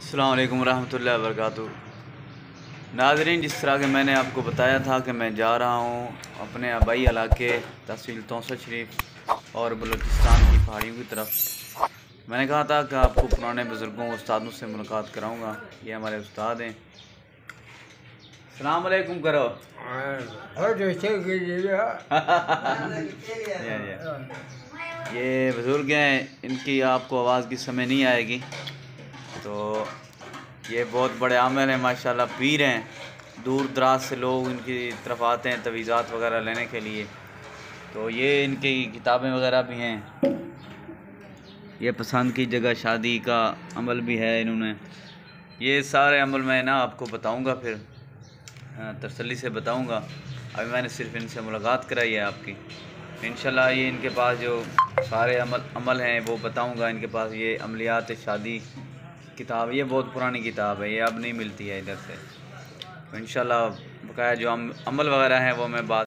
अस्सलाम वालेकुम रहमतुल्लाहि व बरकातुहू। नाज़रीन, जिस तरह के मैंने आपको बताया था कि मैं जा रहा हूँ अपने आबाई इलाके तहसील तौसा शरीफ और बलूचिस्तान की पहाड़ियों की तरफ। मैंने कहा था कि आपको पुराने बुज़ुर्गों उस्तादों से मुलाकात कराऊँगा। ये हमारे उस्ताद हैं। अस्सलाम वालेकुम करो। ये बुज़ुर्ग हैं, इनकी आपको आवाज़ की समझ नहीं आएगी। तो ये बहुत बड़े आमिल हैं माशाल्लाह, पीर हैं। दूर दराज से लोग इनकी तरफ आते हैं तवीज़ात वगैरह लेने के लिए। तो ये इनकी किताबें वगैरह भी हैं। ये पसंद की जगह शादी का अमल भी है इन्होंने। ये सारे अमल मैं ना आपको बताऊंगा, फिर तसल्ली से बताऊंगा। अभी मैंने सिर्फ इनसे मुलाकात कराई है आपकी। इंशाल्लाह ये इनके पास जो सारे अमल हैं वो बताऊंगा। इनके पास ये अमलियात शादी किताब, ये बहुत पुरानी किताब है, ये अब नहीं मिलती है इधर से। तो इंशाल्लाह बकाया जो अमल वगैरह हैं वो मैं बात